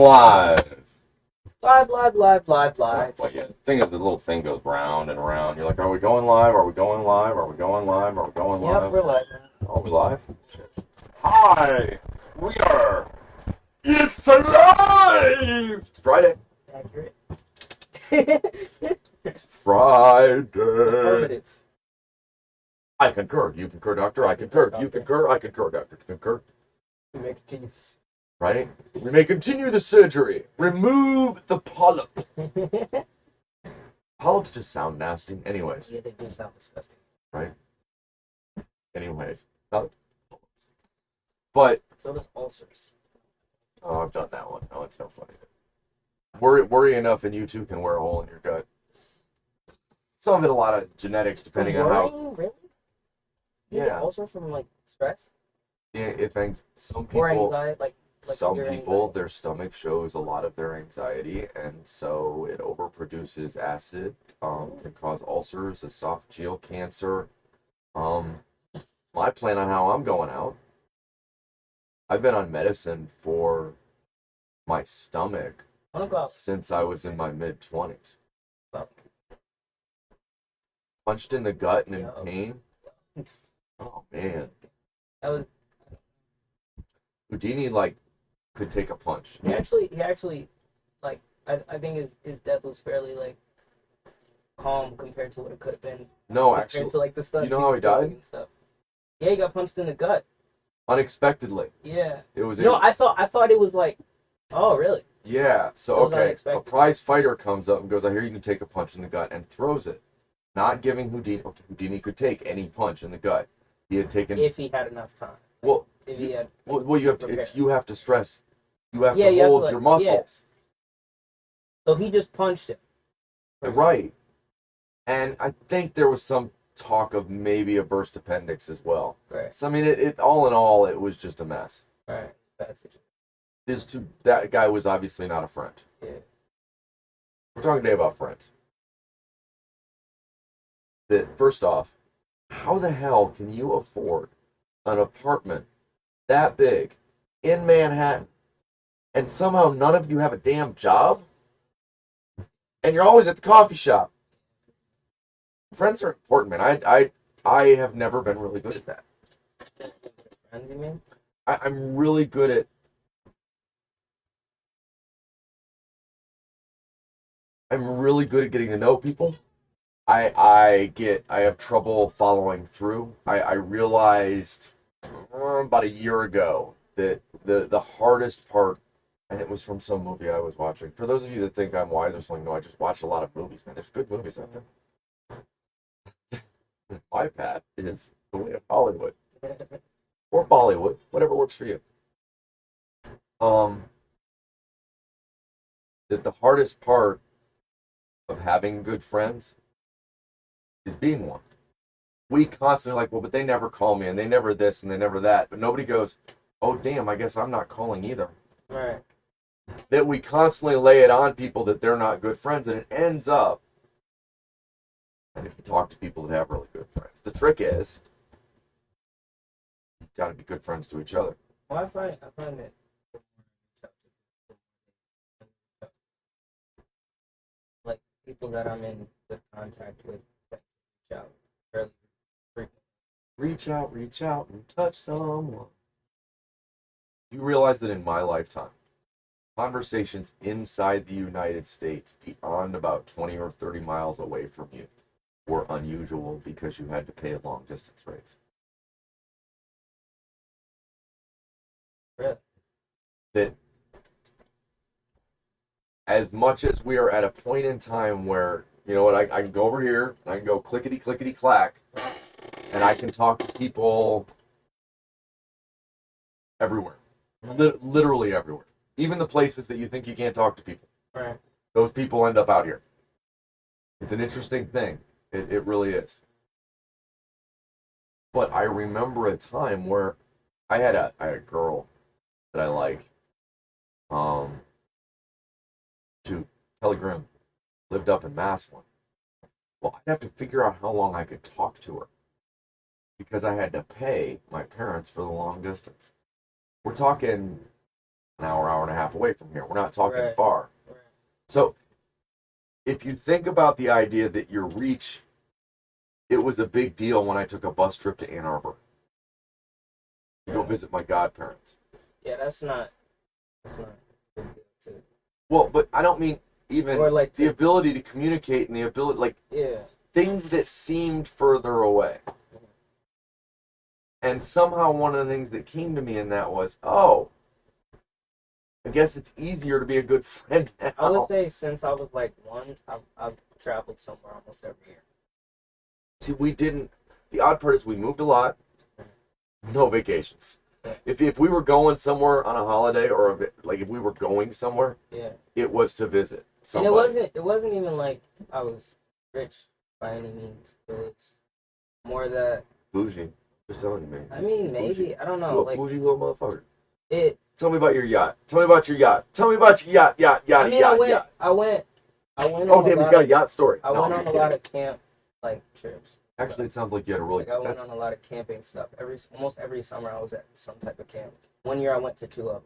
live. Live. But yeah, the thing is, the little thing goes round and around. You're like, are we going live? Are we going live? Are we going live? Are we going Yep, live? we're live. Are we live? Shit. Hi, we are. It's alive. It's Friday. Accurate. It's Friday. Affirmative. I concur. You concur, doctor. I concur. You concur. I concur, doctor. Concur. We may continue. Right? We may continue the surgery. Remove the polyp. Polyps just sound nasty. Anyways. Yeah, they do sound disgusting. Right? Anyways. But. So does ulcers. Oh, I've done that one. Oh, it's no funny. Worry enough and you too can wear a hole in your gut. Some of it a lot of genetics depending on how. Really? You Yeah. get ulcer from like stress? Yeah, some Or people. anxiety, like Some severe people, anxiety. their stomach shows a lot of their anxiety, and so it overproduces acid, can cause ulcers, esophageal cancer. My plan on how I'm going out, I've been on medicine for my stomach I wanna go out. since I was in my mid-20s. Fuck. Punched in the gut and in Yeah. pain. Oh, man. That was Houdini, could take a punch. he actually like I think his death was fairly like calm compared to what it could have been. No, Compared actually, to like the stuff you know how he died? and stuff. Yeah, he got punched in the gut. Unexpectedly. Yeah. It was. No, I thought it was like, oh really? Yeah, so It was okay, a unexpected. prize fighter comes up and goes, I hear you can take a punch in the gut, and throws it. Not giving Houdini, okay, Houdini could take any punch in the gut. He had taken, If he had enough time. well, If he had. well, you have to, prepare. you have to stress, you have Yeah, to you have to, hold like, your muscles. So he just punched him. Right. And I think there was some talk of maybe a burst appendix as well. Right. So, I mean, it all in all, it was just a mess. Right. Bad situation. That guy was obviously not a friend. Yeah. We're talking today about friends. That first off, how the hell can you afford an apartment that big in Manhattan and somehow none of you have a damn job? And you're always at the coffee shop. Friends are important, man. I have never been really good at that. Friends, you mean? I'm really good at getting to know people. I have trouble following through. I realized about a year ago that the hardest part, and it was from some movie I was watching. For those of you that think I'm wise or something, no, I just watch a lot of movies, man. There's good movies out there. My path is the way of Hollywood or Bollywood, whatever works for you. That the hardest part of having good friends is being one. We constantly like, well, but they never call me, and they never this, and they never that. But nobody goes, oh, damn, I guess I'm not calling either. Right. That we constantly lay it on people that they're not good friends, and it ends up, and if you talk to people that have really good friends, the trick is, you've got to be good friends to each other. Well, I find it like people that I'm in good contact with that reach out fairly frequently. Reach out, and touch someone. You realize that in my lifetime, conversations inside the United States beyond about 20 or 30 miles away from you were unusual because you had to pay long distance rates. Really? That as much as we are at a point in time where, you know what, I can go over here, and I can go clickety clickety clack, and I can talk to people everywhere. Literally everywhere. Even the places that you think you can't talk to people. Right. Those people end up out here. It's an interesting thing. It really is. But I remember a time where I had a girl that I liked. Shoot, Kelly Grimm lived up in Maslin. Well, I'd have to figure out how long I could talk to her because I had to pay my parents for the long distance. We're talking an hour and a half away from here. We're not talking Right. far. Right. So if you think about the idea that your reach, it was a big deal when I took a bus trip to Ann Arbor to go Yeah. visit my godparents. Yeah, that's not a big deal too. Well, but I don't mean even Or like the ability to communicate and the ability, like yeah. things that seemed further away. And somehow one of the things that came to me in that was, oh, I guess it's easier to be a good friend now. I would say since I was like one, I've traveled somewhere almost every year. See, we didn't. The odd part is we moved a lot, no vacations. If we were going somewhere on a holiday or like if we were going somewhere, Yeah. it was to visit And somebody. it wasn't even like I was rich by any means. It was more that Bougie. Just telling you, man. I mean Bougie. maybe I don't know You a like bougie little motherfucker. it. Tell me about your yacht. Tell me about your yacht. Tell me about your yacht. Yacht. I mean Yacht. I went Oh, on damn, a he's lot got a of yacht story. I No, went I'm on a kidding. lot of camp like trips. Actually, it sounds like you had a really. Like I went on a lot of camping stuff. Almost every summer I was at some type of camp. One year I went to 2 of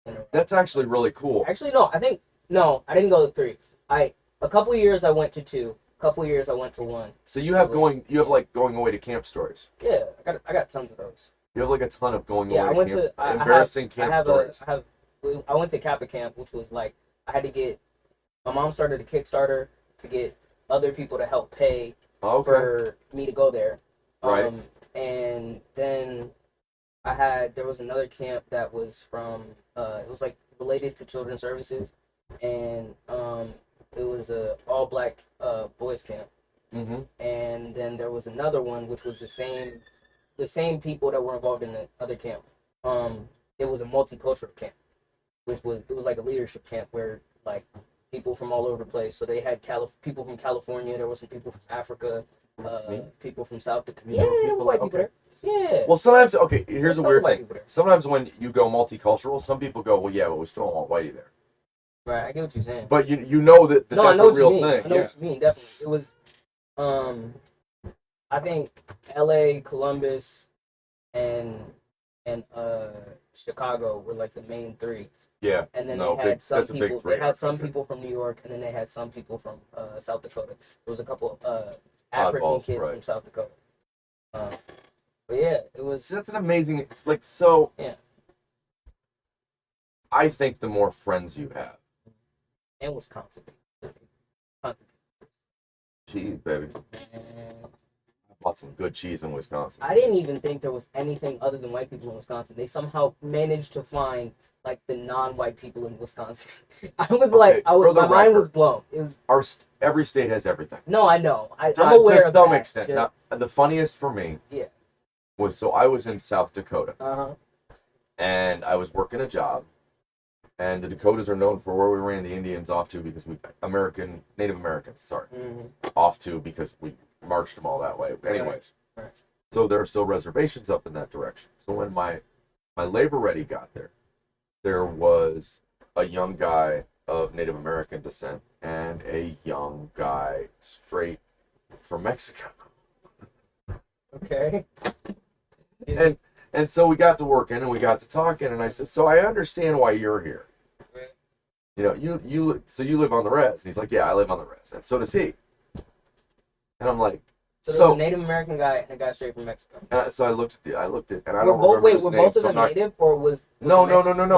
them. That's actually really cool. Actually, no. I didn't go to 3. A couple years I went to 2. A couple years I went to 1. So you have like going away to camp stories. Yeah, I got tons of those. You have like a ton of going Yeah, away I went camp, to embarrassing camp stories. I went to Kappa camp, which was like I had to get my mom started a Kickstarter to get other people to help pay Okay. for me to go there. Right. And then there was another camp that was from it was like related to children's services, and it was a all black boys camp. Mm-hmm. And then there was another one which was the same people that were involved in the other camp. It was a multicultural camp, it was like a leadership camp where like people from all over the place. So they had people from California. There was some people from Africa, people from South Dakota. Yeah, there was white people there. Yeah. Well, sometimes here's a weird white thing. people there. Sometimes when you go multicultural, some people go, well, yeah, but we still don't want whitey there. Right, I get what you're saying. But you know that No, I that's know a what you real mean. thing. I know what you mean. Definitely, it was. I think L.A., Columbus, and Chicago were like the main 3. Yeah. And then No, they had some that's a big people. 3 They had some country. people from New York, and then they had some people from South Dakota. There was a couple African kids right. from South Dakota. But yeah, it was. That's an amazing. It's like so. Yeah. I think the more friends you have. And Wisconsin. Cheese, baby. And I bought some good cheese in Wisconsin. I didn't even think there was anything other than white people in Wisconsin. They somehow managed to find like the non-white people in Wisconsin. I was like, my mind was blown. It was every state has everything. No, I know. I'm to aware of that. some extent. Just, now, the funniest for me. Yeah. Was I was in South Dakota. Uh-huh. And I was working a job. And the Dakotas are known for where we ran the Indians off to because Native Americans, off to because we marched them all that way. Anyways, right. So there are still reservations up in that direction. So when my labor ready got there was a young guy of Native American descent and a young guy straight from Mexico. Okay. And so we got to working and we got to talking and I said, so I understand why you're here. Right. You know, you live on the res. And he's like, yeah, I live on the res. And so does he. And I'm like, so there was a Native American guy and a guy straight from Mexico. So I looked at, and I don't remember his name. Were both of them native or was No.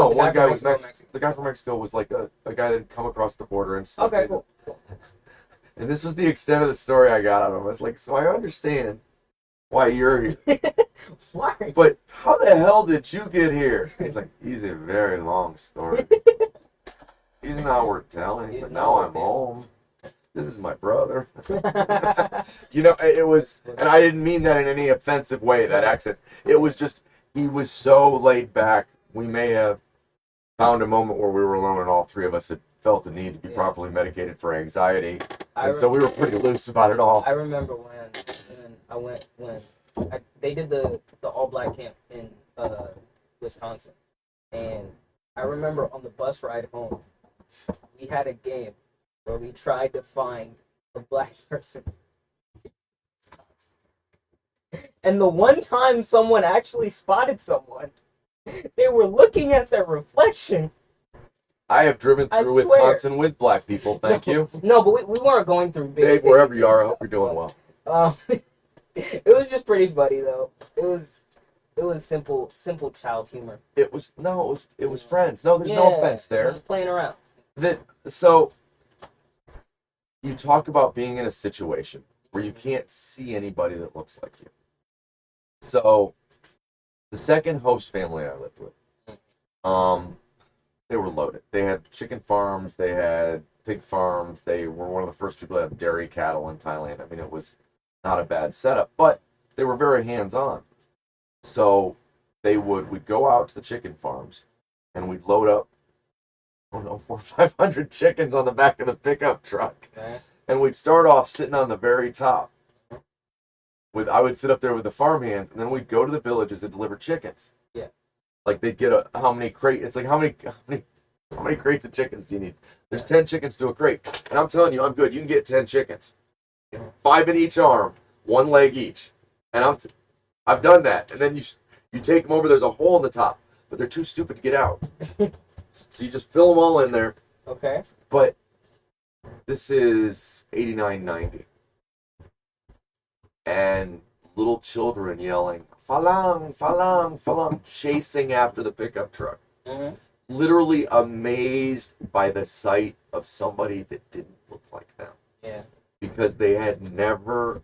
One guy was Mexican. The guy from Mexico was like a guy that had come across the border and stuff. Okay, cool. And this was the extent of the story I got out of him. I was like, so I understand why you're here. Why? But how the hell did you get here? He's like, he's a very long story. He's not worth telling, but now I'm home. This is my brother. You know, it was, and I didn't mean that in any offensive way, that accent. It was just, he was so laid back. We may have found a moment where we were alone and all 3 of us had felt the need to be properly medicated for anxiety. And so we were pretty loose about it all. I remember when they did the all black camp in Wisconsin. And I remember on the bus ride home, we had a game where we tried to find a black person. And the one time someone actually spotted someone, They were looking at their reflection. I have driven I through swear. Wisconsin with black people. Thank No, you. no, but we weren't going through big Dave, wherever cities you and are, I hope stuff, you're doing but, well. it was just pretty funny though. It was simple child humor. It was friends. No, there's no Yeah, offense I there. was playing around. So you talk about being in a situation where you can't see anybody that looks like you. So the second host family I lived with, um, they were loaded. They had chicken farms, they had pig farms. They were one of the first people to have dairy cattle in Thailand. I mean, it was not a bad setup, but they were very hands-on. So we'd go out to the chicken farms and we'd load up, I don't know, 400 or 500 chickens on the back of the pickup truck. Okay. And we'd start off sitting on the very top. I would sit up there with the farm hands, and then we'd go to the villages and deliver chickens. Yeah. Like they'd get how many crate? It's like how many crates of chickens do you need? There's 10 chickens to a crate, and I'm telling you, I'm good. You can get 10 chickens, 5 in each arm, 1 leg each, and I've done that. And then you take them over. There's a hole in the top, but they're too stupid to get out. So you just fill them all in there. Okay. But this is 89, 90. And little children yelling, Falang, Falang, Falang, chasing after the pickup truck. Mm-hmm. Literally amazed by the sight of somebody that didn't look like them. Yeah. Because they had never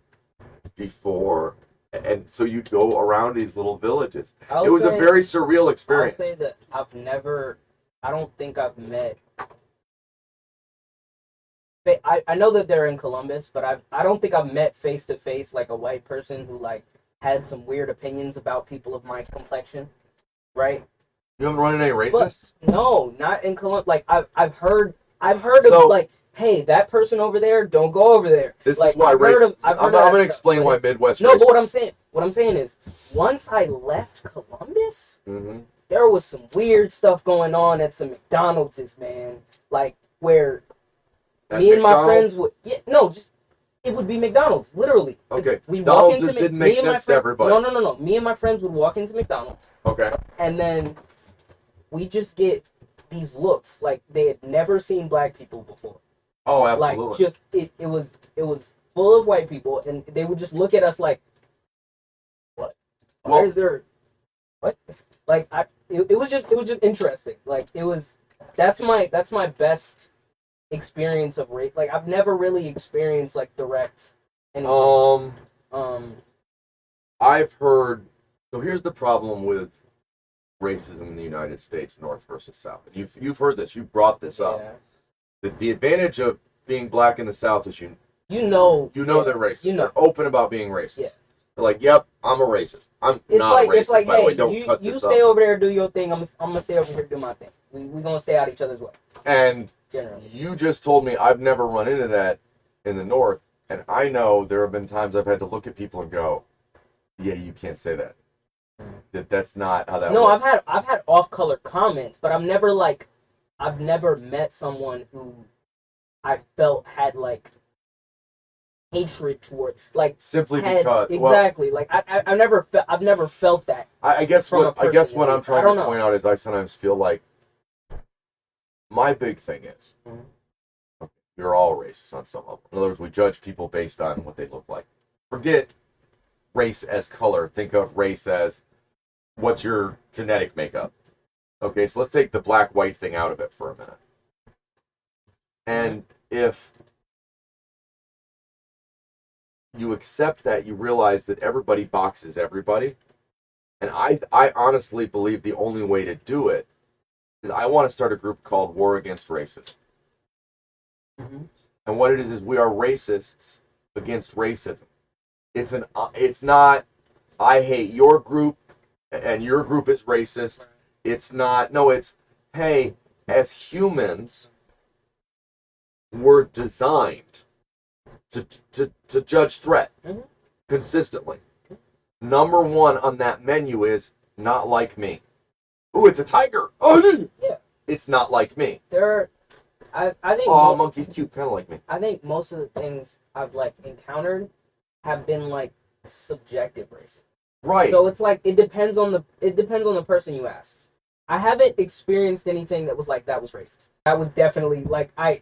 before. And so you'd go around these little villages. It was a very surreal experience. I'll say that I don't think I've met. I know that they're in Columbus, but I don't think I've met face to face like a white person who like had some weird opinions about people of my complexion, right? You haven't run into any racists? No, not in Columbus. Like I've heard So- of like, hey, that person over there, don't go over there. This like, is why I've heard race. of- I've heard I'm of that going to stuff, explain but why it's- Midwest No, race. but what I'm saying is, once I left Columbus, Mm-hmm. there was some weird stuff going on at some McDonald's, man. Like where me and my friends would, just it would be McDonald's, literally. Okay. We walk McDonald's into just didn't make me and my sense to friend- everybody. No. Me and my friends would walk into McDonald's, Okay. and then we just get these looks like they had never seen black people before. Oh, absolutely. Like just it was full of white people, and they would just look at us like, what? Why Well- is there what? Like it was just interesting. Like that's my best experience of race. Like I've never really experienced like direct anything. I've heard. So here's the problem with racism in the United States, North versus South. And you've heard this. You brought this up. Yeah. The advantage of being black in the South is you know they're racist. You know. They're open about being racist. Yeah. They're like, yep, I'm a racist. I'm It's not like racist. it's like, by the way, hey, don't cut you this stay up. over there, do your thing. I'm gonna stay over here, do my thing. We gonna stay out each other's way. And Generally. you just told me I've never run into that in the North, and I know there have been times I've had to look at people and go, yeah, you can't say that. That's not how that No, works. I've had off color comments, but I've never met someone who I felt had like hatred toward, like Simply had, because exactly. Like I've never felt that. I guess from what a I guess person, what at I'm least. trying I don't to know. point out is I sometimes feel like my big thing is you're all racist on some level. In other words, we judge people based on what they look like. Forget race as color. Think of race as what's your genetic makeup. Okay, so let's take the black-white thing out of it for a minute. And if you accept that, you realize that everybody boxes everybody. And I honestly believe the only way to do it is I want to start a group called War Against Racism. Mm-hmm. And what it is we are racists against racism. It's not I hate your group and your group is racist. It's not, no, it's, hey, as humans, we're designed to judge threat consistently. Number one on that menu is not like me. Ooh, it's a tiger. Oh, yeah. It's not like me. I think. Oh, monkey's cute, kind of like me. I think most of the things I've like encountered have been like subjective racism. Right. So it's like it depends on the person you ask. I haven't experienced anything that was like that was racist. That was definitely like I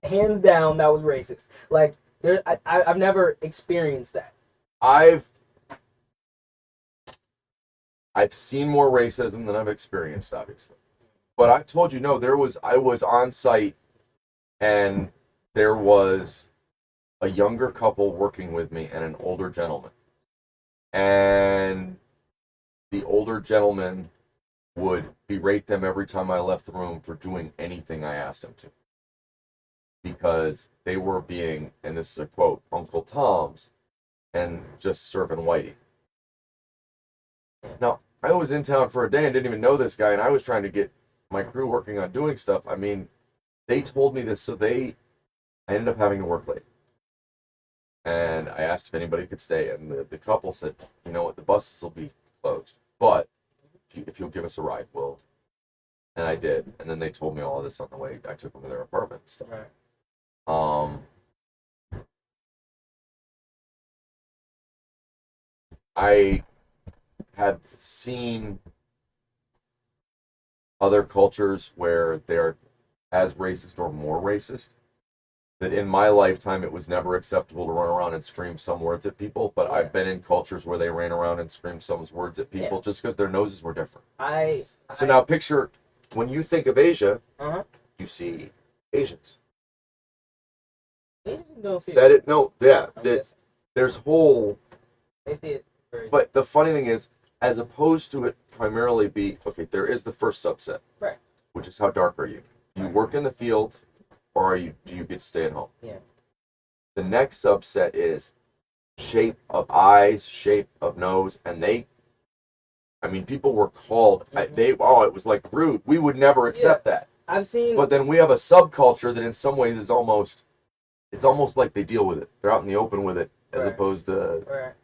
hands down that was racist. Like I've never experienced that. I've I've seen more racism than I've experienced, obviously. But I've told you, no, I was on site and there was a younger couple working with me and an older gentleman. And the older gentleman would berate them every time I left the room for doing anything I asked him to. Because they were being, and this is a quote, Uncle Tom's and just serving whitey. Now, I was in town for a day and didn't even know this guy, and I was trying to get my crew working on doing stuff. I mean, they told me this, so I ended up having to work late. And I asked if anybody could stay, and the couple said, you know what, the buses will be closed, but if you'll give us a ride, we'll. And I did, and then they told me all of this on the way. I took them to their apartment and stuff. Right. I have seen other cultures where they're as racist or more racist. That in my lifetime it was never acceptable to run around and scream some words at people, but Yeah. I've been in cultures where they ran around and screamed some words at people just because their noses were different. So now picture, when you think of Asia, you see Asians. Asians don't see That it. it no, yeah, I'm that guessing. there's whole. They see it. But the funny thing is, as opposed to it primarily be okay, there is the first subset, Right. which is how dark are you? Do you work in the field, or do you get to stay at home? Yeah. The next subset is shape of eyes, shape of nose, and I mean, people were called. It was like rude. We would never accept that. I've seen. But then we have a subculture that, in some ways, it's almost like they deal with it. They're out in the open with it, as opposed to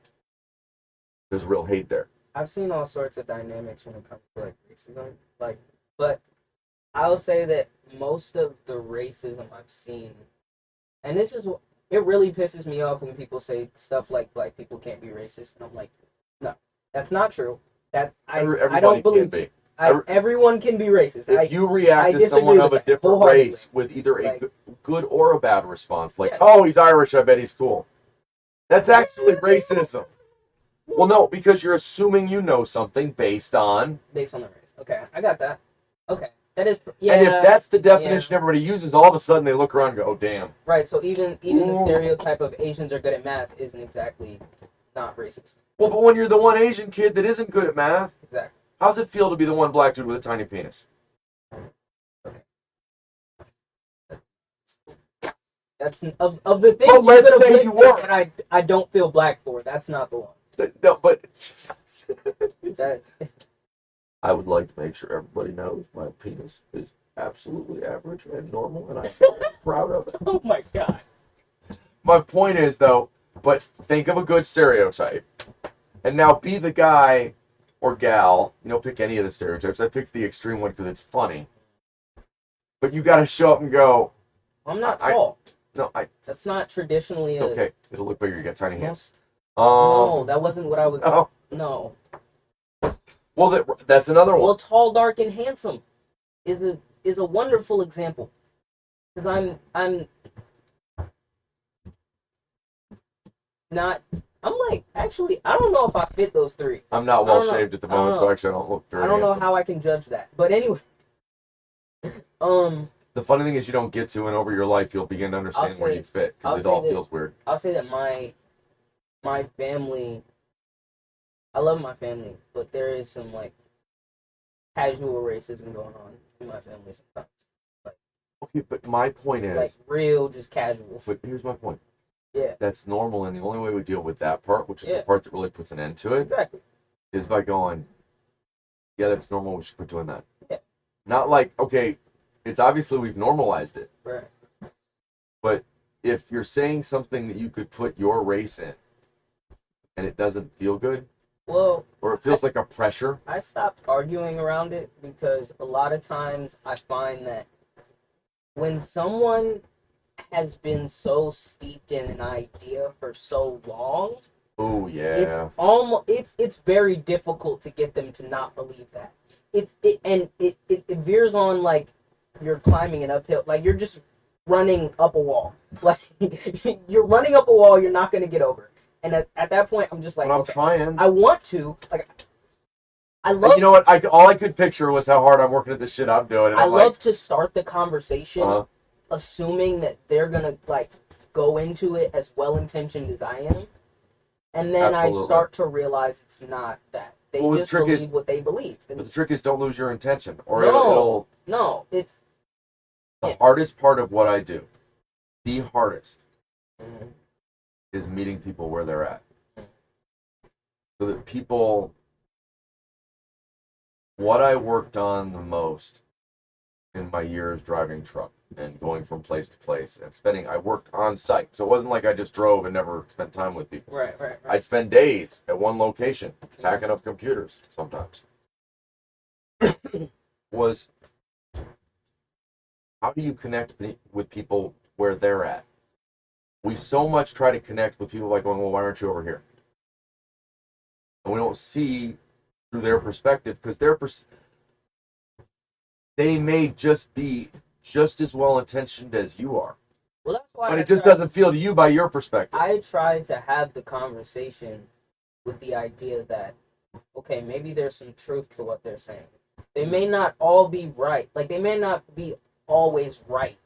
there's real hate there. I've seen all sorts of dynamics when it comes to like racism, but I'll say that most of the racism I've seen, and this is what it really pisses me off when people say stuff like black people can't be racist, and I'm like, no, that's not true. I don't believe be. Everyone can be racist. If you react to someone of a different race with either a good or a bad response, like, oh, he's Irish, I bet he's cool. That's actually racism. Well, no, because you're assuming you know something based on the race. Okay, I got that. Okay, that is. Yeah. And if that's the definition everybody uses, all of a sudden they look around and go, oh, damn. Right, so even the stereotype of Asians are good at math isn't exactly not racist. Well, but when you're the one Asian kid that isn't good at math, exactly. How's it feel to be the one black dude with a tiny penis? Okay. That's of the things you let's say you were. that I don't feel black for. That's not the one. No, but that... I would like to make sure everybody knows my penis is absolutely average and normal, and I'm proud of it. Oh my god. My point is, though, but think of a good stereotype, and now be the guy or gal, pick any of the stereotypes. I picked the extreme one because it's funny. But you got to show up and go, I'm not tall. That's not traditionally. It's okay. It'll look bigger. You got tiny hands. No, that wasn't what I was. Oh. No. Well, that's another one. Well, tall, dark, and handsome is a wonderful example. Because I'm not. I'm like, actually, I don't know if I fit those three. I'm not well shaved at the moment, so actually I don't look very handsome. I don't know how I can judge that. But anyway. The funny thing is you don't get to, and over your life you'll begin to understand where you fit, because it all feels weird. I'll say that my family, I love my family, but there is some, like, casual racism going on in my family sometimes. Okay, but my point is... Like, real, just casual. But here's my point. Yeah. That's normal, and the only way we deal with that part, which is the part that really puts an end to it, is by going, yeah, that's normal, we should quit doing that. Yeah. Not like, okay, it's obviously we've normalized it. Right. But if you're saying something that you could put your race in, and it doesn't feel good, or it feels like a pressure. I stopped arguing around it because a lot of times I find that when someone has been so steeped in an idea for so long, Oh It's yeah. almost it's very difficult to get them to not believe that. It veers on like you're climbing an uphill, like you're just running up a wall. Like you're running up a wall you're not gonna get over. And at that point I'm just But like, I'm okay, trying. I want to like I You love know what? All I could picture was how hard I'm working at the shit I'm doing, and I I'm like, love to start the conversation uh, assuming that they're gonna like go into it as well intentioned as I am. And then I absolutely. start to realize it's not that. They Well, the just trick is, believe what they believe. but And the trick is, don't lose your intention, or no, it'll. no, it's The yeah. hardest part of what I do, the hardest, Mhm. is meeting people where they're at, so that people. What I worked on the most in my years driving truck and going from place to place and spending, I worked on site. So it wasn't like I just drove and never spent time with people. Right. I'd spend days at one location packing up computers sometimes. Was how do you connect with people where they're at? We so much try to connect with people by going, well, why aren't you over here? And we don't see through their perspective because they may just be just as well intentioned as you are, Well, that's why but it just doesn't feel to you by your perspective. I try to have the conversation with the idea that okay, maybe there's some truth to what they're saying. They may not all be right. Like they may not be always right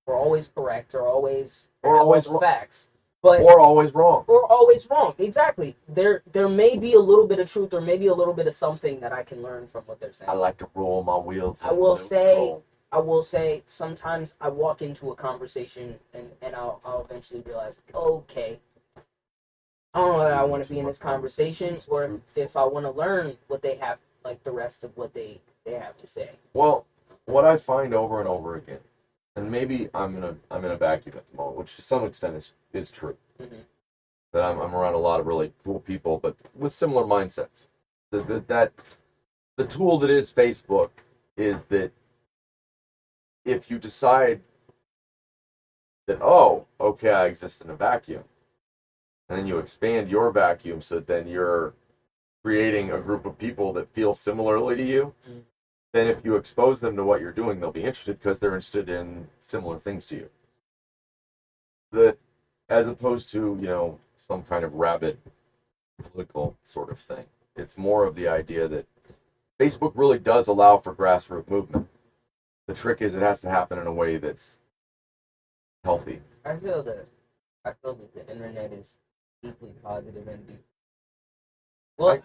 or always correct or always Or have all always the wrong. facts. But Or always wrong. or always wrong. Exactly. There may be a little bit of truth or maybe a little bit of something that I can learn from what they're saying. I like to roll my wheels. I will say sometimes I walk into a conversation and I'll eventually realize, okay, I don't know that I want to be in this conversation or if I want to learn what they have, like the rest of what they have to say. Well, what I find over and over again, and maybe I'm in a vacuum at the moment, which to some extent is true. Mm-hmm. That I'm around a lot of really cool people, but with similar mindsets. That the tool that is Facebook is that if you decide that, oh, okay, I exist in a vacuum, and then you expand your vacuum so that then you're creating a group of people that feel similarly to you, Mm-hmm. then if you expose them to what you're doing, they'll be interested because they're interested in similar things to you. That as opposed to, some kind of rabid political sort of thing. It's more of the idea that Facebook really does allow for grassroots movement. The trick is it has to happen in a way that's healthy. I feel that the internet is deeply positive and deep. I, Well,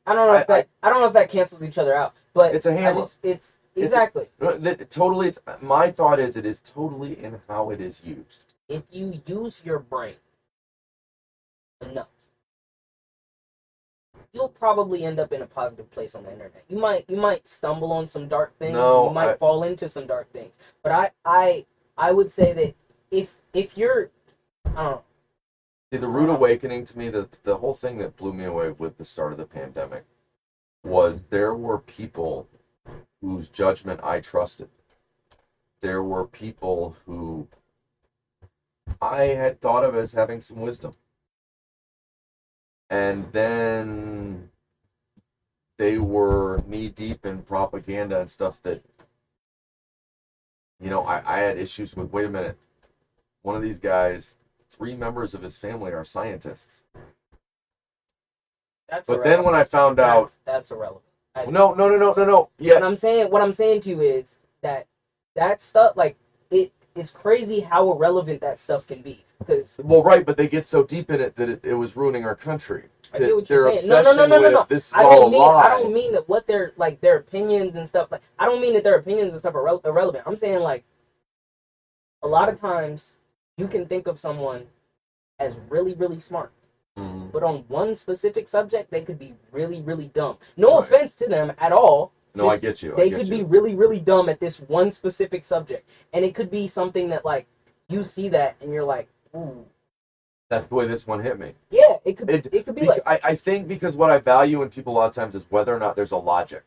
I don't know if I, I don't know if that cancels each other out, but it's a hammer. it's It's exactly. that totally. It's my thought is it is totally in how it is used. If you use your brain enough, you'll probably end up in a positive place on the internet. You might stumble on some dark things, and you No, might fall into some dark things. But I would say that if you're I don't know. see the rude awakening to me. The whole thing that blew me away with the start of the pandemic was there were people whose judgment I trusted. There were people who I had thought of as having some wisdom. And then they were knee deep in propaganda and stuff that, I had issues with. Wait a minute. One of these guys, 3 members of his family are scientists. That's But then when I found out, that's irrelevant. no. Yeah. What I'm saying to you is that stuff like it's crazy how irrelevant that stuff can be because Well, right, but they get so deep in it that it was ruining our country. I get what Their you're saying. No, obsession with this is all a lie. I don't mean that what their like their opinions and stuff like I don't mean that their opinions and stuff are irrelevant. I'm saying like a lot of times you can think of someone as really really smart, Mm-hmm. but on one specific subject they could be really really dumb. No Right. offense to them at all. No, I get you. They could be really really dumb at this one specific subject, and it could be something that like you see that and you're like, ooh. That's the way this one hit me. Yeah, it could be like I think because what I value in people a lot of times is whether or not there's a logic.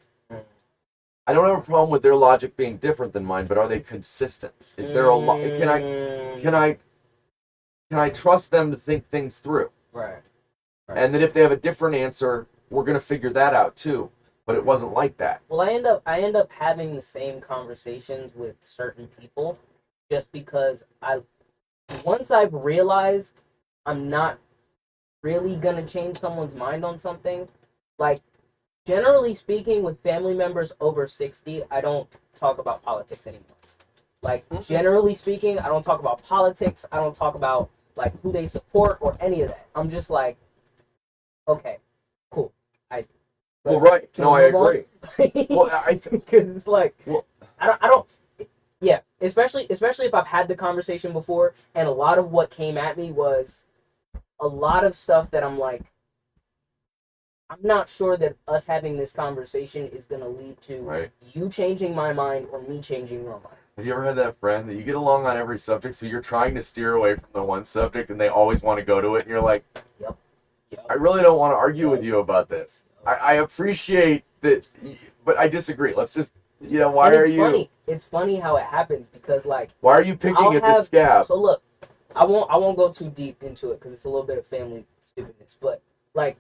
I don't have a problem with their logic being different than mine, but are they consistent? Is there a can I trust them to think things through? Right. Right. And then if they have a different answer, we're gonna figure that out too. But it wasn't like that. Well, I end up having the same conversations with certain people just because I once I've realized I'm not really gonna change someone's mind on something, like generally speaking with family members over 60, I don't talk about politics anymore. Like generally speaking, I don't talk about politics. I don't talk about like who they support or any of that. I'm just like, okay, cool. I Well, let's right. can No, we I move on? agree. Well, Because it's like well, I don't yeah, especially if I've had the conversation before and a lot of what came at me was a lot of stuff that I'm like I'm not sure that us having this conversation is going to lead to right. you changing my mind or me changing your mind. Have you ever had that friend that you get along on every subject, so you're trying to steer away from the one subject, and they always want to go to it, and you're like, Yep. Yep. I really don't want to argue with Yep. you about this. I appreciate that, but I disagree. Let's just, why And are it's you? funny. It's funny how it happens because like Why are you picking at this scab? so look, I won't go too deep into it because it's a little bit of family stupidness, but like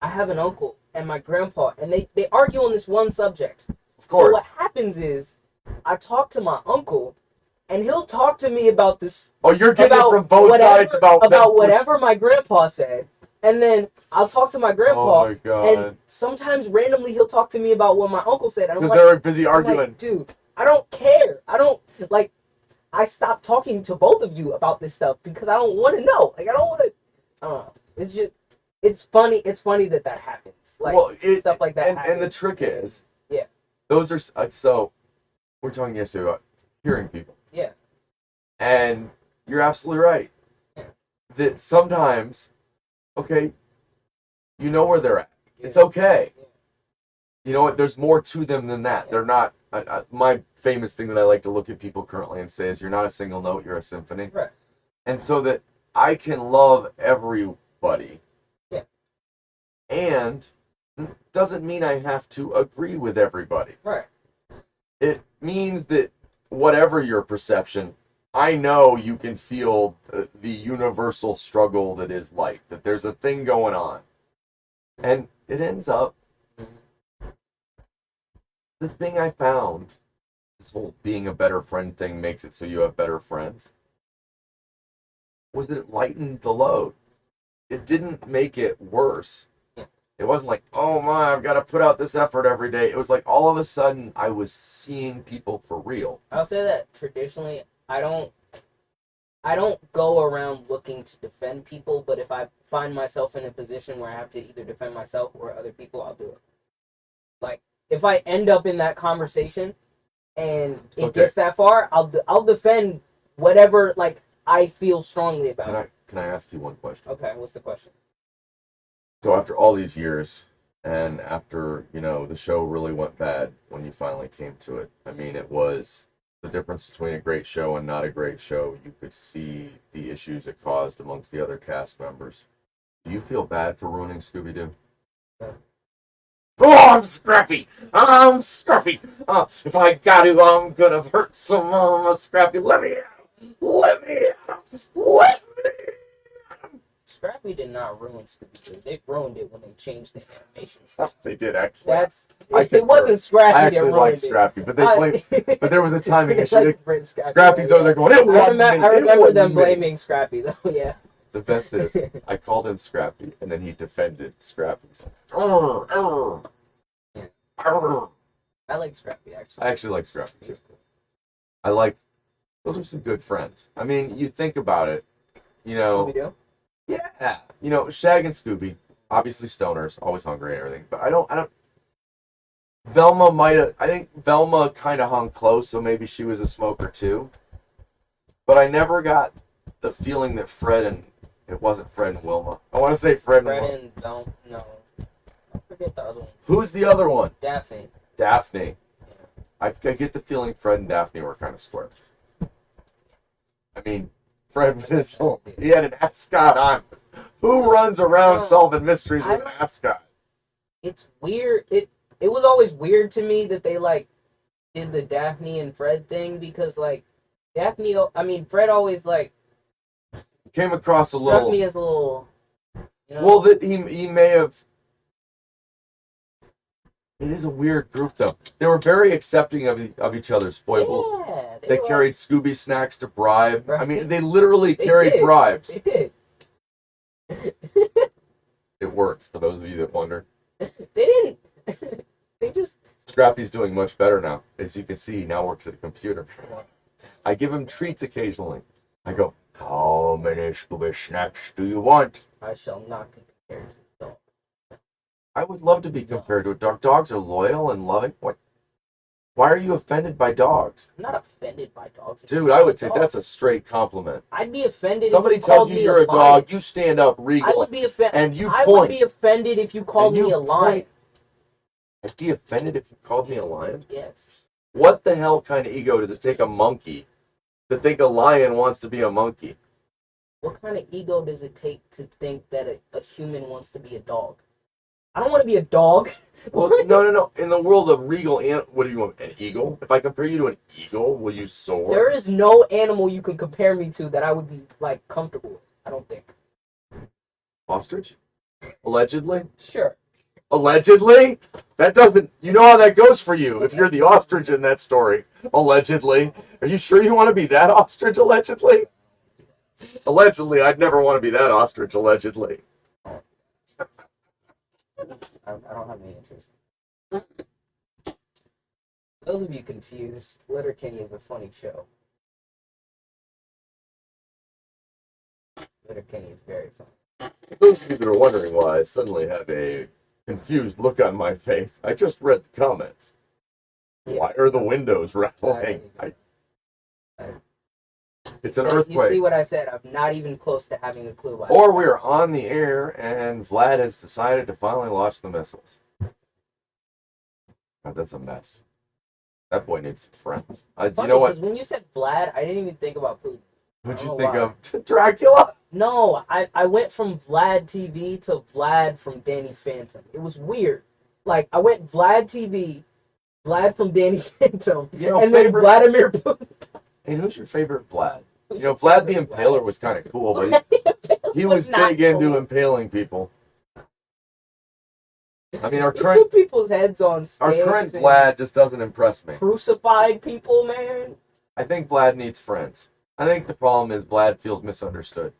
I have an uncle and my grandpa and they argue on this one subject. Of So course. what happens is I talk to my uncle and he'll talk to me about this Oh, you're getting it about from both sides about whatever my grandpa said, and then I'll talk to my Oh grandpa, my and god. sometimes randomly he'll talk to me about what my uncle said, and I'm Because like, they're busy I'm arguing. like, dude, I don't care. I don't like. I stopped talking to both of you about this stuff because I don't want to know. Like, I don't want to. It's just, it's funny. It's funny that happens. Like, Well, stuff like that. and the trick is, yeah, those are so. We're talking yesterday about hearing people, yeah, and you're absolutely right. yeah, That sometimes, okay, you know where they're at. yeah. It's okay. Yeah. You know what? There's more to them than that. Yeah. They're not. My famous thing that I like to look at people currently and say is, "You're not a single note. You're a symphony." Right. And so that I can love everybody. Yeah. And doesn't mean I have to agree with everybody. Right. It means that whatever your perception, I know you can feel the universal struggle that is life, that there's a thing going on. And it ends up, the thing I found, this whole being a better friend thing makes it so you have better friends, was that it lightened the load. It didn't make it worse. It wasn't like, oh my, I've got to put out this effort every day. It was like all of a sudden I was seeing people for real. I'll say that traditionally, I don't go around looking to defend people, but if I find myself in a position where I have to either defend myself or other people, I'll do it. Like if I end up in that conversation and it gets that far, I'll defend whatever like I feel strongly about. Can I ask you one question? Okay, what's the question? So after all these years, and after, the show really went bad when you finally came to it, I mean, it was the difference between a great show and not a great show. You could see the issues it caused amongst the other cast members. Do you feel bad for ruining Scooby-Doo? No. Oh, I'm Scrappy! I'm Scrappy! If I got to, I'm gonna hurt some Scrappy. Let me out! Let me out! Let me out! Scrappy did not ruin Scooby-Doo. They ruined it when they changed the animation style. They did actually. It wasn't Scrappy I that actually ruined liked Scrappy, but but there was a timing issue. Scrappy's over there going, it wasn't me. I It remember wasn't them me." blaming Scrappy though. Yeah. The best is, I called him Scrappy, and then he defended Scrappy. He's like, "Arr, arr, Yeah. arr." I like Scrappy actually. I actually like Scrappy too. He's cool. I like, those are some good friends. I mean, you think about it, Scooby-Doo? yeah, Shag and Scooby, obviously stoners, always hungry and everything, but I don't, Velma I think Velma kind of hung close, so maybe she was a smoker too, but I never got the feeling that it wasn't Fred and Wilma. I want to say Fred and Wilma. And Velma, no. I forget the other one. Who's the other one? Daphne. Daphne. I get the feeling Fred and Daphne were kind of square. I mean, Fred he had an ascot on. Who runs around solving mysteries with an ascot? It's weird. It was always weird to me that they like did the Daphne and Fred thing because like Fred always like Came across struck me as a little You know? Well, that he may have. It is a weird group, though. They were very accepting of each other's foibles. Yeah, They carried Scooby snacks to bribe. I right? mean, they literally They carried did. bribes. They did. It works, for those of you that wonder. They didn't. They just. Scrappy's doing much better now. As you can see, he now works at a computer. I give him treats occasionally. I go, how many Scooby snacks do you want? I shall not be compared to a dog. I would love to be compared to a dog. Dogs are loyal and loving. What? Why are you offended by dogs? I'm not offended by dogs. Dude, I would say that's a straight compliment. I'd be offended Somebody if you tells called you me you're a lion. dog, you stand up I regal. would be offended. And you I point. would be offended if you called And me you a lion. point. I'd be offended if you called me a lion? Yes. What the hell kind of ego does it take a monkey to think a lion wants to be a monkey? What kind of ego does it take to think that a human wants to be a dog? I don't want to be a dog. Well, no. In the world of regal, what do you want? An eagle? If I compare you to an eagle, will you soar? There is no animal you can compare me to that I would be like comfortable with. I don't think. Ostrich? Allegedly? Sure. Allegedly? That doesn't. You know how that goes for you if you're the ostrich in that story. Allegedly. Are you sure you want to be that ostrich? Allegedly? Allegedly, I'd never want to be that ostrich. Allegedly. I don't have any interest. Those of you confused, Letterkenny is a funny show. Letterkenny is very funny. For those of you that are wondering why I suddenly have a confused look on my face, I just read the comments. Yeah. Why are the windows rattling? It's an earthquake. You see what I said? I'm not even close to having a clue. Or we are on the air and Vlad has decided to finally launch the missiles. God, that's a mess. That boy needs some friends. You know what? Because when you said Vlad, I didn't even think about Putin. What'd you think of? Dracula? No, I went from Vlad TV to Vlad from Danny Phantom. It was weird. Like, I went Vlad TV, Vlad from Danny Phantom, and then Vladimir Putin. Hey, who's your favorite Vlad? You know, Vlad the Impaler was kind of cool, but he was big into impaling people. I mean, he put people's heads on stakes. Our current Vlad just doesn't impress me. Crucified people, man. I think Vlad needs friends. I think the problem is Vlad feels misunderstood.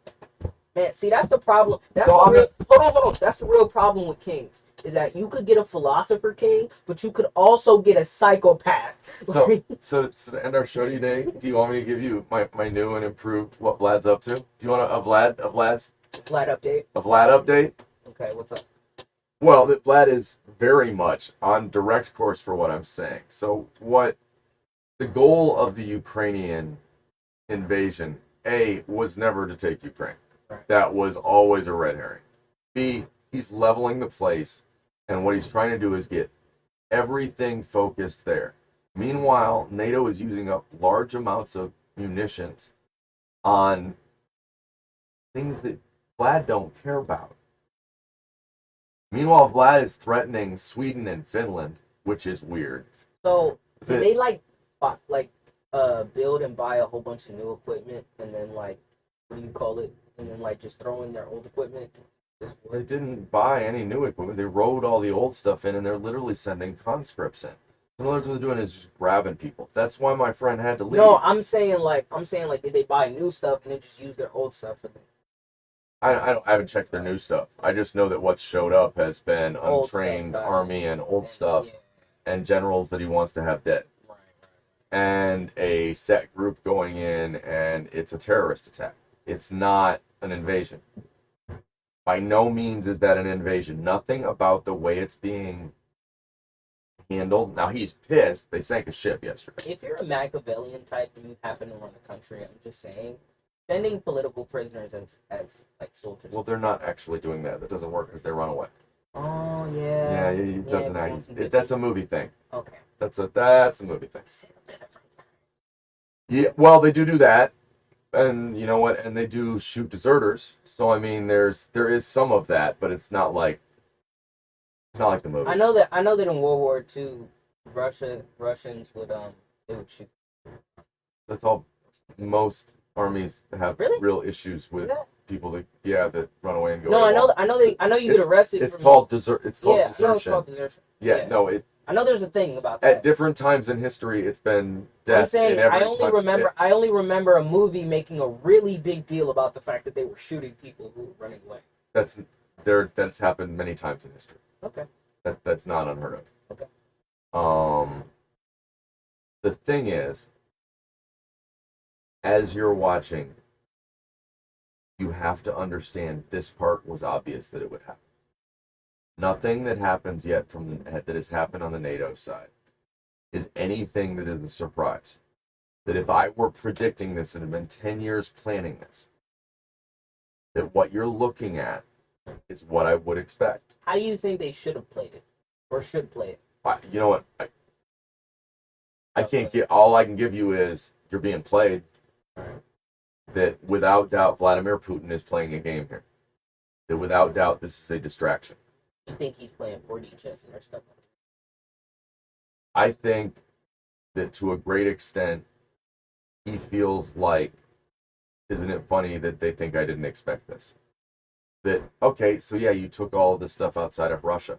Man, see, that's the problem. Hold on. That's the real problem with kings. Is that you could get a philosopher king, but you could also get a psychopath. So to end our show today, do you want me to give you my new and improved what Vlad's up to? Do you want a Vlad update? A Vlad update? Okay, what's up? Well, that Vlad is very much on direct course for what I'm saying. So what the goal of the Ukrainian invasion, A, was never to take Ukraine. Right. That was always a red herring. B, he's leveling the place, and what he's trying to do is get everything focused there. Meanwhile, NATO is using up large amounts of munitions on things that Vlad don't care about. Meanwhile, Vlad is threatening Sweden and Finland, which is weird. So, did they build and buy a whole bunch of new equipment, and then what do you call it? And then just throw in their old equipment? They didn't buy any new equipment. They rode all the old stuff in, and they're literally sending conscripts in. In other words, what they're doing is just grabbing people. That's why my friend had to leave. No, I'm saying did they buy new stuff and then just use their old stuff for them? I haven't checked their new stuff. I just know that what showed up has been untrained army and old stuff, and generals that he wants to have dead. Right. And a set group going in, and it's a terrorist attack. It's not an invasion. By no means is that an invasion. Nothing about the way it's being handled. Now, he's pissed. They sank a ship yesterday. If you're a Machiavellian type and you happen to run a country, I'm just saying, sending political prisoners as soldiers. Well, they're not actually doing that. That doesn't work because they run away. Oh, yeah. Yeah, it doesn't. That's a movie thing. Okay. That's a movie thing. Yeah, well, they do that. And you know what? And they do shoot deserters. So I mean, there is some of that, but it's not like the movies. I know that in World War II, Russians would shoot. That's all. Most armies have real issues with people that run away and go No, AWOL. I know you get arrested. It's for called desert. It's called yeah, I know it's desertion. called desertion. Yeah, Yeah. no, I know there's a thing about at that. different times in history, it's been I'm death in saying every I only country. remember a movie making a really big deal about the fact that they were shooting people who were running away. That's happened many times in history. Okay. That's not unheard of. Okay. The thing is, as you're watching, you have to understand this part was obvious that it would happen. Nothing that happens yet that has happened on the NATO side is anything that is a surprise. That if I were predicting this and had been 10 years planning this, that what you're looking at is what I would expect. How do you think they should have played it, or should play it? You know what? I can't get. All I can give you is you're being played. That without doubt, Vladimir Putin is playing a game here. That without doubt, this is a distraction. You think he's playing 4D chess or stuff? I think that to a great extent, he feels like, isn't it funny that they think I didn't expect this? That, okay, so yeah, you took all of this stuff outside of Russia.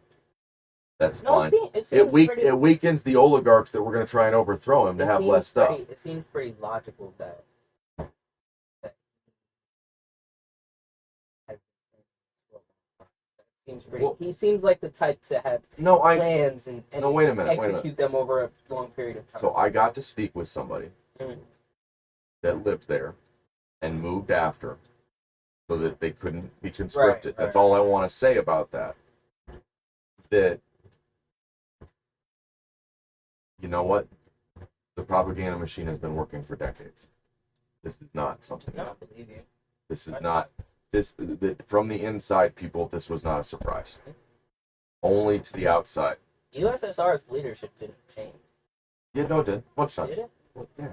That's fine. It weakens the oligarchs that we're going to try and overthrow him to have less stuff. It seems pretty logical that seems pretty. Well, he seems like the type to have plans and wait a minute, execute them over a long period of time. So I got to speak with somebody that lived there and moved after, so that they couldn't be conscripted. That's all I want to say about that. That, you know what? The propaganda machine has been working for decades. This is not something. No, I believe you. This is not. From the inside, people, this was not a surprise. Only to the outside. USSR's leadership didn't change. Yeah, no, it did. Much times. Did it? Well, yeah.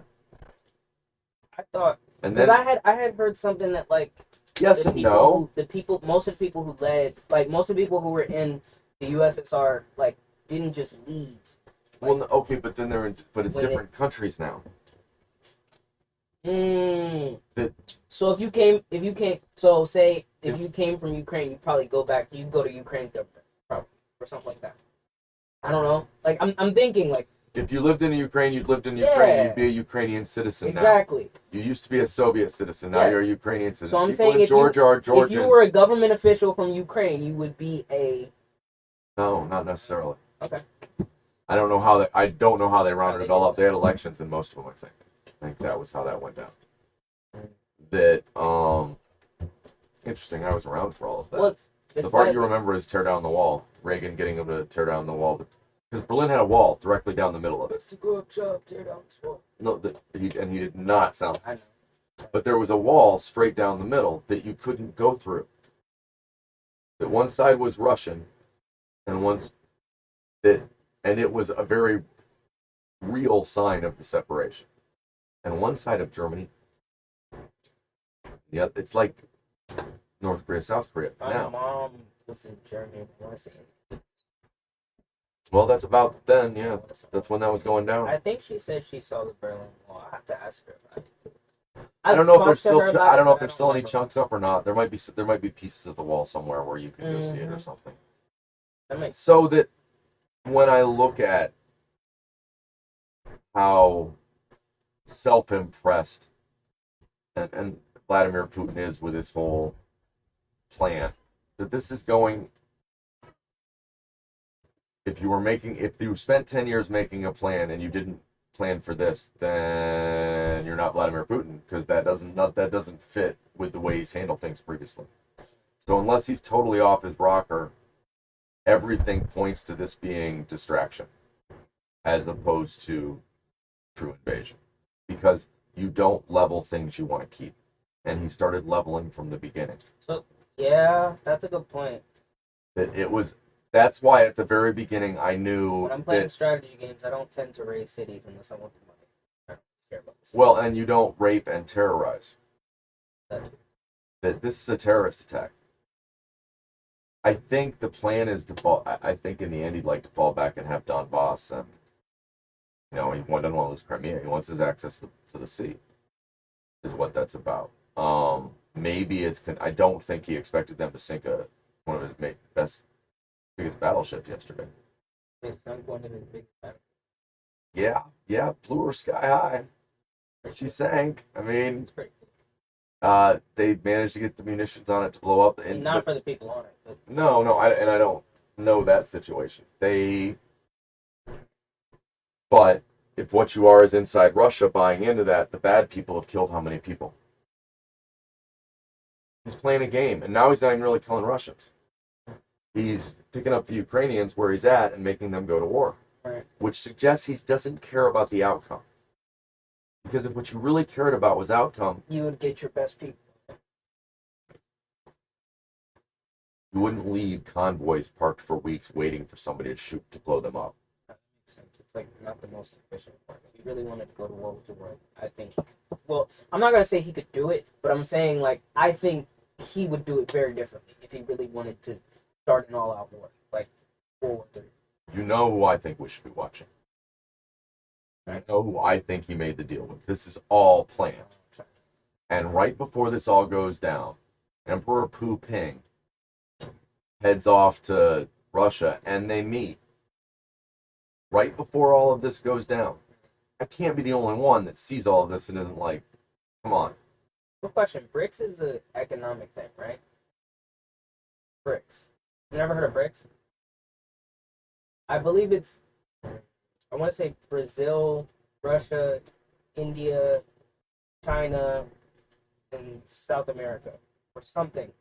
I thought, because I had heard something that like. Yes and no. Most of the people who led, like most of the people who were in the USSR, like didn't just leave. Like, well, okay, but then it's different countries now. So if you came from Ukraine, you'd probably go to Ukraine's government, probably, or something like that. I don't know. Like I'm thinking like. If you lived in Ukraine, you'd be a Ukrainian citizen now. Exactly. You used to be a Soviet citizen, now you're a Ukrainian citizen. So I'm saying if you were a government official from Ukraine, you would be a. No, not necessarily. Okay. I don't know how they rounded it all up. They had elections in most of them, I think that was how that went down. That interesting. I was around for all of that. Well, the part you remember is tear down the wall. Reagan getting him to tear down the wall, because Berlin had a wall directly down the middle of it. It's a good job, tear down this wall. No, he did not sound. I know. But there was a wall straight down the middle that you couldn't go through. That one side was Russian, and it was a very real sign of the separation. And one side of Germany, yep, it's like North Korea, South Korea. My mom lives in Germany. Well, that's about then, yeah. That's when that was going down. I think she said she saw the Berlin Wall. I have to ask her about it. I don't know if there's still any chunks up or not. There might be pieces of the wall somewhere where you can go see it or something. So that when I look at how self-impressed and Vladimir Putin is with his whole plan, that this is going. If you spent 10 years making a plan and you didn't plan for this, then you're not Vladimir Putin, because that doesn't fit with the way he's handled things previously. So unless he's totally off his rocker, everything points to this being distraction as opposed to true invasion, because you don't level things you want to keep, and he started leveling from the beginning. So yeah, that's a good point. That's why at the very beginning I knew. When I'm playing strategy games, I don't tend to raise cities unless I want the money. I don't care about the city. Well, and you don't rape and terrorize. That this is a terrorist attack. I think the plan is to fall. I think in the end he'd like to fall back and have Donbass, and he doesn't want to lose Crimea. He wants his access to the sea. Is what that's about. maybe I don't think he expected them to sink one of his biggest battleships yesterday. His son going to the big battle. Yeah, blew her sky high. She sank. I mean, It's pretty cool. they managed to get the munitions on it to blow up, And not for the people on it. But no, I don't know that situation. But if what you are is inside Russia buying into that, the bad people have killed how many people? He's playing a game, and now he's not even really killing Russians. He's picking up the Ukrainians where he's at and making them go to war, right. which suggests he doesn't care about the outcome. Because if what you really cared about was outcome, You would get your best people. you wouldn't leave convoys parked for weeks waiting for somebody to shoot to blow them up. That makes sense. It's like not the most efficient part. If he really wanted to go to war with the world, I think he could. Well, I'm not gonna say he could do it, but I'm saying like I think he would do it very differently if he really wanted to start an all-out war, like World War III. You know who I think we should be watching. I know who I think he made the deal with. This is all planned. And right before this all goes down, Emperor Pu Ping heads off to Russia and they meet. Right before all of this goes down. I can't be the only one that sees all of this and isn't like, come on. Good question. BRICS is the economic thing, right? BRICS. You never heard of BRICS? I believe it's, I want to say Brazil, Russia, India, China, and South America, or something.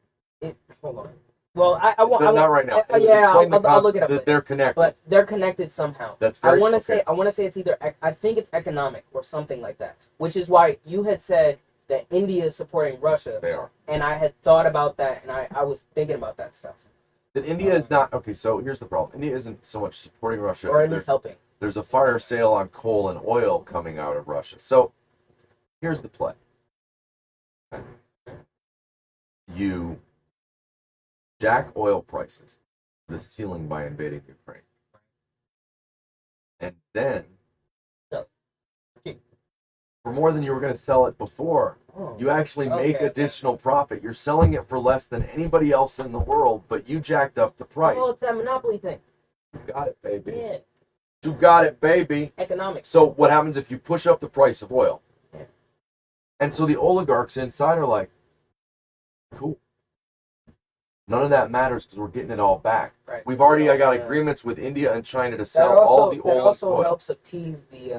Hold on. Well, Not right now. Yeah, I'll look it up. They're connected. But they're connected somehow. That's very. I want to okay. say it's either. I think it's economic or something like that. Which is why you had said that India is supporting Russia. They are. And I had thought about that, and I was thinking about that stuff. That India is not okay. So here's the problem. India isn't so much supporting Russia, or at least helping. There's a fire sale on coal and oil coming out of Russia. So here's the play. You jack oil prices to the ceiling by invading Ukraine. And then, for more than you were going to sell it before, you actually make additional profit. You're selling it for less than anybody else in the world, but you jacked up the price. Oh, it's that monopoly thing. You got it, baby. Yeah. You got it, baby. Economics. So what happens if you push up the price of oil? Yeah. And so the oligarchs inside are like, cool. None of that matters because we're getting it all back. Right. I got agreements with India and China to sell all the oil. That also helps appease the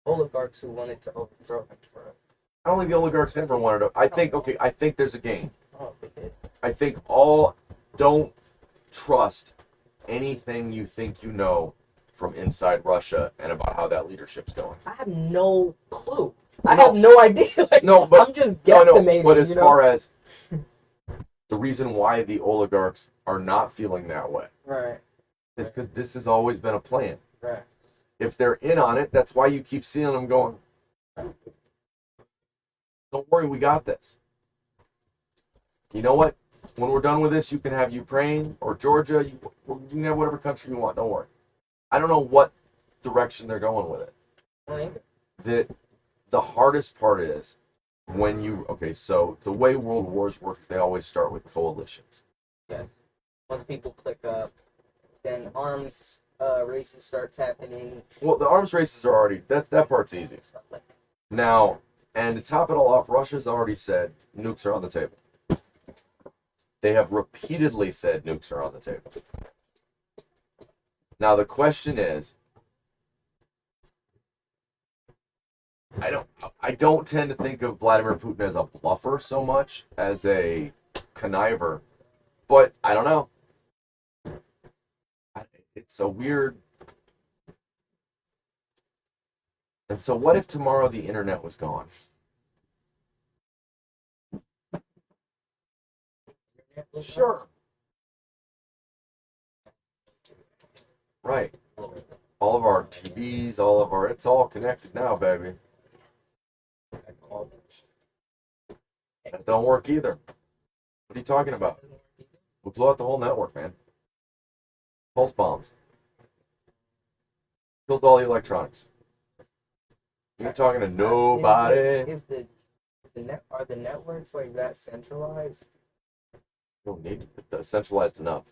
oligarchs who wanted to overthrow him for it. I don't think the oligarchs ever wanted to. I think there's a game. Oh, they did. I think don't trust anything you think you know from inside Russia and about how that leadership's going. I have no clue. I have no idea. Like, no, but I'm just guesstimating. But as far as the reason why the oligarchs are not feeling that way, right, is because this has always been a plan. Right. If they're in on it, that's why you keep seeing them going, don't worry, we got this. You know what? When we're done with this, you can have Ukraine or Georgia. You can have whatever country you want. Don't worry. I don't know what direction they're going with it. Right. The hardest part is so the way world wars work is they always start with coalitions. Yes. Once people click up, then arms races starts happening. Well, the arms races are already, that part's easy. Like Now, and to top it all off, Russia's already said nukes are on the table. They have repeatedly said nukes are on the table. Now the question is, I don't tend to think of Vladimir Putin as a bluffer so much as a conniver, but I don't know. It's a weird. And so what if tomorrow the internet was gone? Sure. Right. All of our TVs, it's all connected now, baby. That don't work either. What are you talking about? We blew out the whole network, man. Pulse bombs. Kills all the electronics. You're talking to nobody. Is the Are the networks like that centralized? You don't need it centralized enough.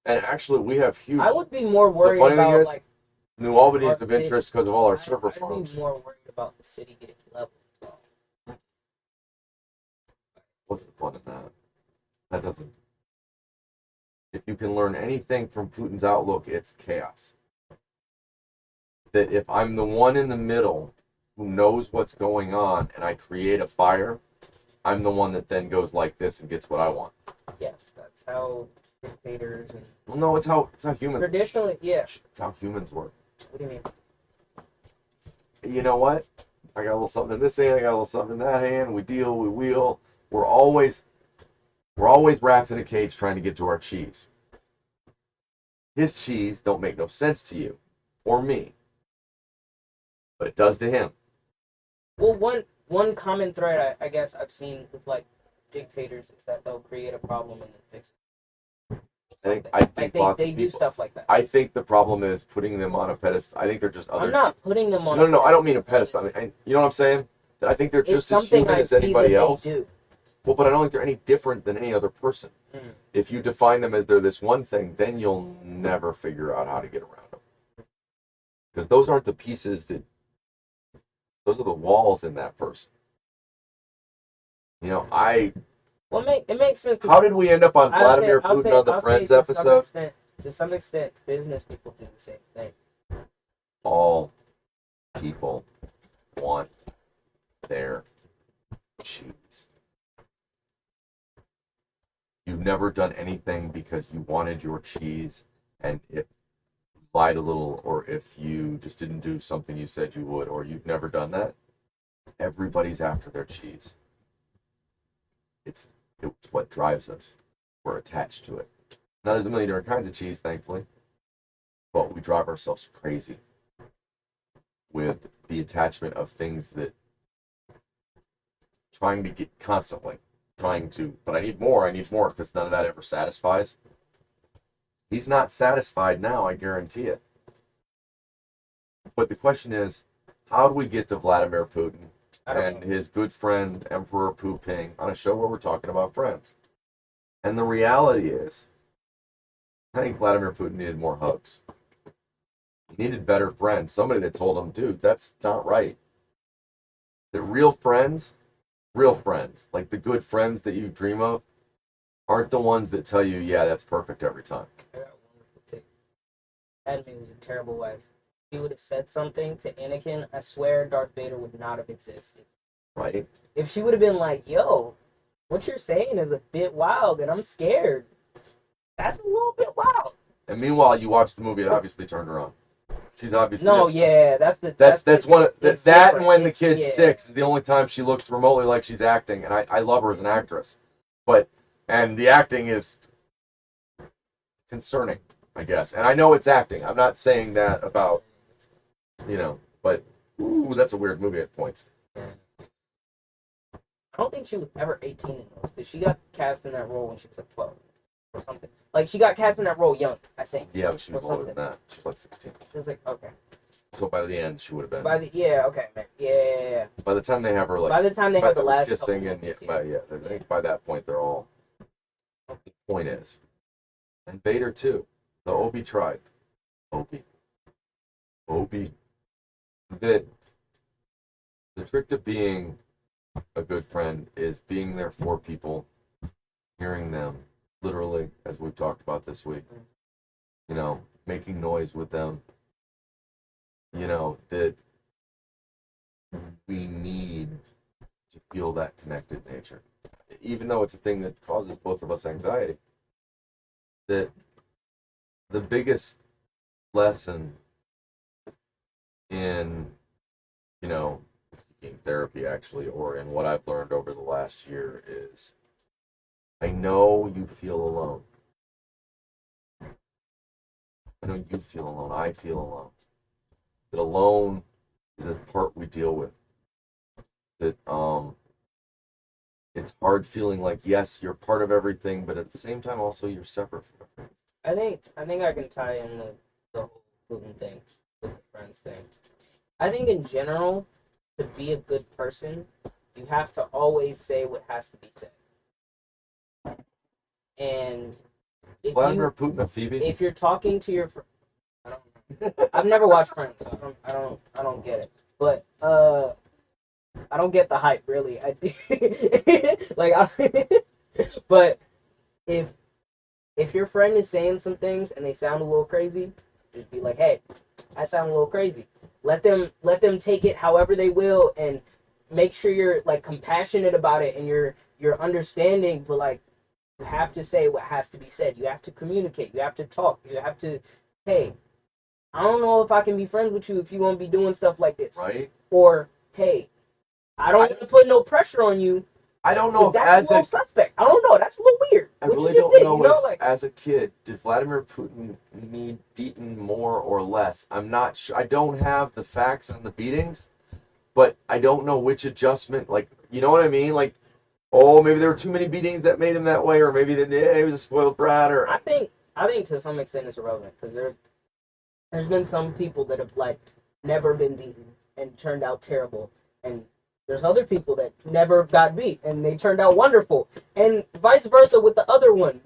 And actually, we have huge. I would be more The worried funny thing about is, like New Albany our is of city. interest because of all our server I'd farms. be more worried about the city getting leveled. What's the fun in that? That doesn't. If you can learn anything from Putin's outlook, it's chaos. That if I'm the one in the middle who knows what's going on and I create a fire, I'm the one that then goes like this and gets what I want. Yes, that's how dictators and Well, no, it's how humans. traditionally, yeah. It's how humans work. What do you mean? You know what? I got a little something in this hand. I got a little something in that hand. We deal. We wheel. We're always rats in a cage trying to get to our cheese. His cheese don't make no sense to you or me, but it does to him. Well, one common thread I guess I've seen with like dictators is that they'll create a problem and then fix it. I think Like lots they of do people. stuff like that. I think the problem is putting them on a pedestal. I think they're just other. I'm not putting them on. No, I don't mean a pedestal. You know what I'm saying? That I think they're just as human as anybody else. Do. Well, but I don't think they're any different than any other person. Mm. If you define them as they're this one thing, then you'll never figure out how to get around them. Because those aren't the pieces that. Those are the walls in that person. You know, Well, it makes sense. How did we end up on Vladimir Putin on the Friends episode? To some extent, business people do the same thing. All people want their cheese. You've never done anything because you wanted your cheese, and if you lied a little, or if you just didn't do something you said you would, or you've never done that, everybody's after their cheese. It's what drives us. We're attached to it. Now, there's a million different kinds of cheese, thankfully, but we drive ourselves crazy with the attachment of things that trying to get constantly but I need more, because none of that ever satisfies. He's not satisfied now, I guarantee it. But the question is, how do we get to Vladimir Putin and his good friend Emperor Pu Ping on a show where we're talking about friends? And the reality is, I think Vladimir Putin needed more hugs. He needed better friends. Somebody that told him, dude, that's not right. That real friends, like the good friends that you dream of, aren't the ones that tell you, yeah, that's perfect every time. I got a wonderful tip. Padme was a terrible wife. If he would have said something to Anakin, I swear Darth Vader would not have existed. Right? If she would have been like, yo, what you're saying is a bit wild and I'm scared. That's a little bit wild. And meanwhile, you watch the movie, it obviously turned her on. She's obviously that's one of that and when the kid's 6 is the only time she looks remotely like she's acting, and I love her as an actress. And the acting is concerning, I guess. And I know it's acting. I'm not saying that about but that's a weird movie at points. I don't think she was ever 18 in those, because she got cast in that role when she was like 12 or something. Like, she got cast in that role young, I think. Yeah, but she was older than that. She was like 16. She was like, okay. So by the end, she would have been. Okay, yeah. By the time they have her, like. By the time they have the last kissing and I think by that point they're all. The point is, and Vader too. The Obi tribe. Obi. That the trick to being a good friend is being there for people, hearing them, literally, as we've talked about this week. Making noise with them. That we need to feel that connected nature. Even though it's a thing that causes both of us anxiety. That the biggest lesson in, seeking therapy actually, or in what I've learned over the last year is, I know you feel alone. I know you feel alone. I feel alone. That alone is a part we deal with. That it's hard feeling like, yes, you're part of everything, but at the same time also you're separate from everything. I think I can tie in the whole Putin thing with the friends thing. I think in general, to be a good person, you have to always say what has to be said. And Vladimir Putin a Phoebe? if you're talking to your I don't, I've never watched Friends, so I don't get it. But I don't get the hype really. But if your friend is saying some things and they sound a little crazy, just be like, hey, I sound a little crazy. Let them take it however they will, and make sure you're like compassionate about it and you're understanding. But like, you have to say what has to be said. You have to communicate. You have to talk. You have to, hey, I don't know if I can be friends with you if you're gonna be doing stuff like this. Right. Or hey, I don't want to put no pressure on you. I don't know if that's a little suspect. I don't know. That's a little weird. I what really you just don't did, know you know, if, like, as a kid, did Vladimir Putin need beaten more or less? I'm not sure. I don't have the facts on the beatings, but I don't know which adjustment. Like, you know what I mean? Like, oh, maybe there were too many beatings that made him that way, or maybe he was a spoiled brat. Or I think to some extent it's irrelevant because there's been some people that have like never been beaten and turned out terrible, and there's other people that never got beat and they turned out wonderful, and vice versa with the other one.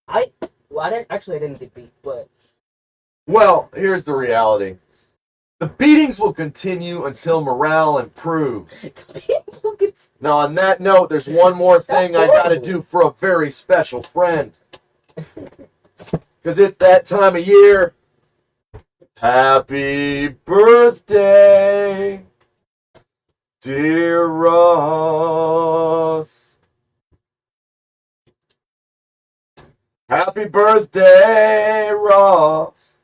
I didn't get beat, but well, here's the reality. The beatings will continue until morale improves. Now, on that note, there's one more thing I gotta do for a very special friend. Because it's that time of year. Happy birthday, dear Ross. Happy birthday, Ross.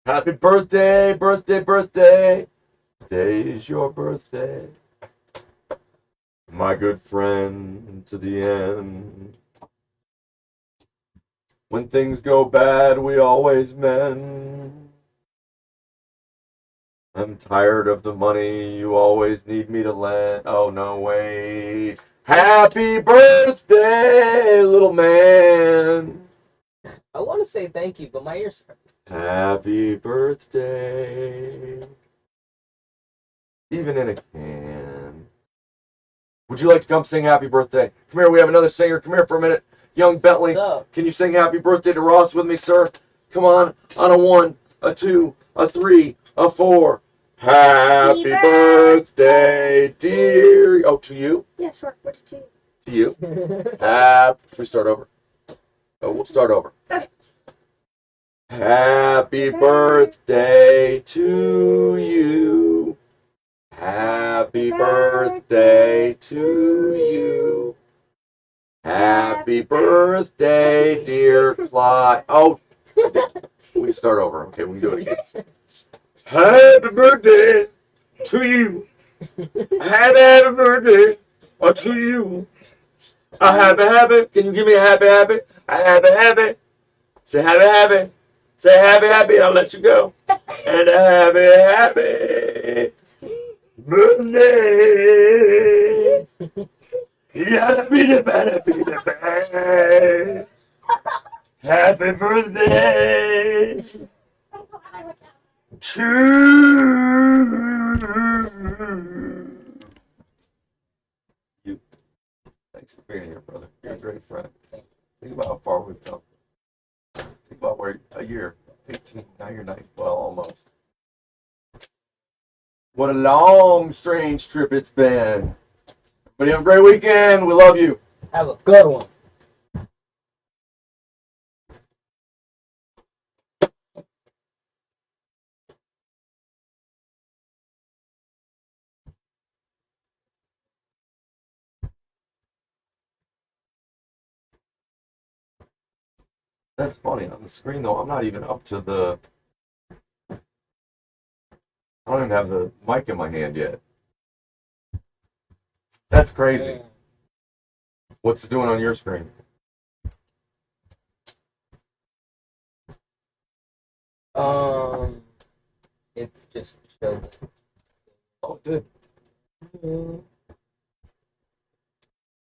Happy birthday, birthday, birthday. Today's your birthday. My good friend to the end. When things go bad, we always mend. I'm tired of the money you always need me to lend. Oh, no, wait. Happy birthday, little man. I want to say thank you, but my ears hurt. Happy birthday. Even in a can. Would you like to come sing happy birthday? Come here, we have another singer. Come here for a minute. Young Bentley, can you sing happy birthday to Ross with me, sir? Come on a 1, a 2, a 3, a 4. Happy birthday, dear. Oh, to you? Yeah, sure. What did you? To you. Should we start over? Oh, we'll start over. Okay. Happy birthday to you. Happy birthday to you. Happy birthday, dear Clyde. Oh, we start over. Okay, we can do it again. Happy birthday to you. Happy birthday to you. A happy. Can you give me a happy? A happy. Say happy. Say happy, and I'll let you go. And a happy birthday. Happy birthday to you. Thanks for being here, brother. You're a great friend. Think about how far we've come. Think about where a year, 18, now you're 9, well, almost. What a long, strange trip it's been. But you have a great weekend. We love you. Have a good one. That's funny. On the screen, though, I'm not even up to the... I don't even have the mic in my hand yet. That's crazy. What's it doing on your screen? It just showed. Oh, it did.